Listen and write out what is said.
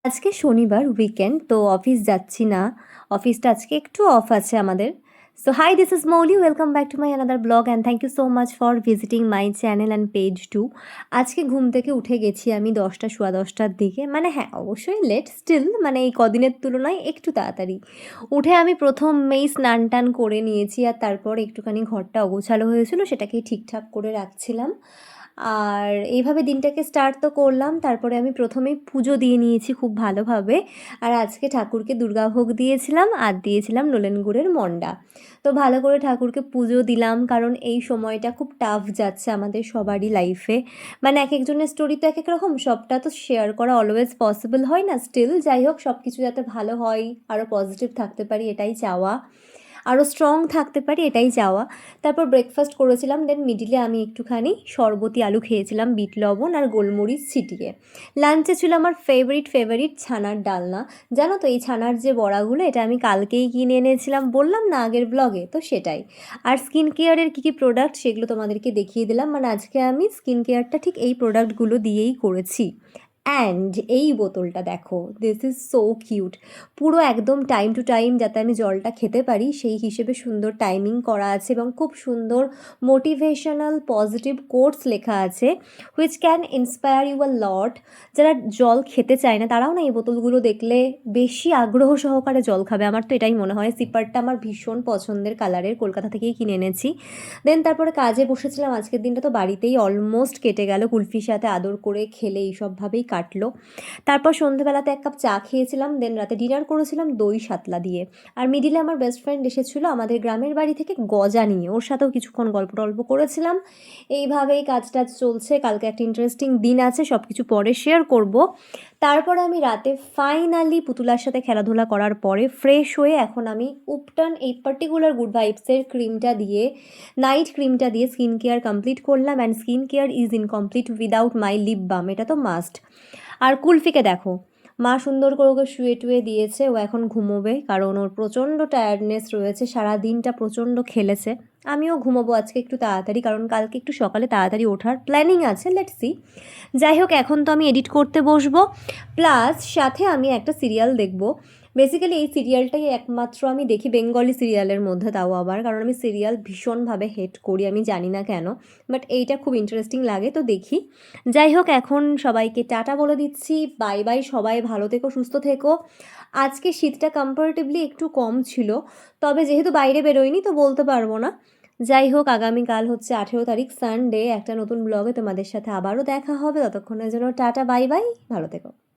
আজকে শনিবার উইকেন্ড তো অফিস যাচ্ছি না। অফিসটা আজকে একটু অফ আছে আমাদের। So hi, this is Mouli. Welcome back to my another blog and thank you so much for visiting my channel and page too. আজকে ঘুম থেকে উঠে গেছি আমি 10টা সোয়া 10টার দিকে। মানে হ্যাঁ, অবশ্যই লেট স্টিল, মানে এই কদিনের তুলনায় একটু তাড়াতাড়ি। উঠে আমি প্রথমেই স্নান-টান করে নিয়েছি আর তারপর একটুখানি ঘরটা অগোছালো হয়েছিল সেটাকেই ঠিকঠাক করে রাখছিলাম। আর এইভাবে দিনটাকে স্টার্ট তো করলাম। তারপরে আমি প্রথমেই পুজো দিয়ে নিয়েছি খুব ভালোভাবে। আর আজকে ঠাকুরকে দুর্গাভোগ দিয়েছিলাম আর দিয়েছিলাম নলেন গুড়ের মন্ডা। তো ভালো করে ঠাকুরকে পুজো দিলাম, কারণ এই সময়টা খুব টাফ যাচ্ছে আমাদের সবারই লাইফে। মানে একেকজনের স্টোরি তো একেক রকম, সবটা তো শেয়ার করা অলওয়েজ পসিবল হয় না। স্টিল যাই হোক, সব কিছু যাতে ভালো হয়, আরও পজিটিভ থাকতে পারি এটাই চাওয়া। আরও স্ট্রং থাকতে পারি এটাই চাওয়া। তারপর ব্রেকফাস্ট করেছিলাম, দেন মিডিলে আমি একটুখানি শরবতি আলু খেয়েছিলাম বিট লবণ আর গোলমরিচ ছিটিয়ে। লাঞ্চে ছিল আমার ফেভারিট ছানার ডালনা। জানো তো এই ছানার যে বড়াগুলো, এটা আমি কালকেই কিনে এনেছিলাম, বললাম না আগের ব্লগে, তো সেটাই। আর স্কিন কেয়ারের কী কী প্রোডাক্ট সেগুলো তোমাদেরকে দেখিয়ে দিলাম। মানে আজকে আমি স্কিন কেয়ারটা ঠিক এই প্রোডাক্টগুলো দিয়েই করেছি। অ্যান্ড এই বোতলটা দেখো, দিস ইজ সো কিউট। পুরো একদম টাইম টু টাইম যাতে আমি জলটা খেতে পারি সেই হিসেবে সুন্দর টাইমিং করা আছে এবং খুব সুন্দর মোটিভেশনাল পজিটিভ কোটস লেখা আছে, which can inspire you a lot. যারা জল খেতে চায় না তারাও না এই বোতলগুলো দেখলে বেশি আগ্রহ সহকারে জল খাবে। আমার তো এটাই মনে হয়। সিপারটা আমার ভীষণ পছন্দের কালারের, কলকাতা থেকেই কিনে এনেছি। দেন তারপরে কাজে বসেছিলাম। আজকের দিনটা তো বাড়িতেই অলমোস্ট কেটে গেল, কুলফির সাথে আদর করে খেলে এইসবভাবেই কাটলো। তারপর সন্ধেবেলাতে 1 কাপ চা খেয়েছিলাম, দেন রাতে ডিনার করেছিলাম দই সাতলা দিয়ে। আর মিডিলে আমার বেস্ট ফ্রেন্ড এসেছিলো আমাদের গ্রামের বাড়ি থেকে গজা নিয়ে, ওর সাথেও কিছুক্ষণ গল্প টল্প করেছিলাম। এইভাবেই কাজ টাজ চলছে। কালকে একটা ইন্টারেস্টিং দিন আছে, সব কিছু পরে শেয়ার করব। তারপরে আমি রাতে ফাইনালি পুতুলার সাথে খেলাধুলা করার পরে ফ্রেশ হয়ে এখন আমি উপটান এই পার্টিকুলার গুড ভাইবসের ক্রিমটা দিয়ে, নাইট ক্রিমটা দিয়ে স্কিন কেয়ার কমপ্লিট করলাম। And skin care is incomplete without my lip balm, এটা তো মাস্ট। আর কুলফিকে দেখো, মা সুন্দর করে ওকে শুয়ে টুয়ে দিয়েছে, ও এখন ঘুমোবে, কারণ ওর প্রচণ্ড টায়ার্ডনেস রয়েছে, সারা দিনটা প্রচণ্ড খেলেছে। আমিও ঘুমোবো আজকে একটু তাড়াতাড়ি, কারণ কালকে একটু সকালে তাড়াতাড়ি ওঠার প্ল্যানিং আছে, লেটস সি। যাই হোক, এখন তো আমি এডিট করতে বসবো, প্লাস সাথে আমি একটা সিরিয়াল দেখব। বেসিক্যালি এই সিরিয়ালটাই একমাত্র আমি দেখি বেঙ্গলি সিরিয়ালের মধ্যে, তাও আবার, কারণ আমি সিরিয়াল ভীষণভাবে হেট করি, আমি জানি না কেন, বাট এইটা খুব ইন্টারেস্টিং লাগে তো দেখি। যাই হোক, এখন সবাইকে টাটা বলে দিচ্ছি, বাই বাই। সবাই ভালো থেকো, সুস্থ থেকো। আজকে শীতটা কম্পারেটিভলি একটু কম ছিল, তবে যেহেতু বাইরে বেরোয়নি তো বলতে পারবো না। যাই হোক, আগামীকাল হচ্ছে 18 তারিখ সানডে, একটা নতুন ব্লগে তোমাদের সাথে আবারও দেখা হবে। ততক্ষণের জন্য টাটা, বাই বাই, ভালো থেকো।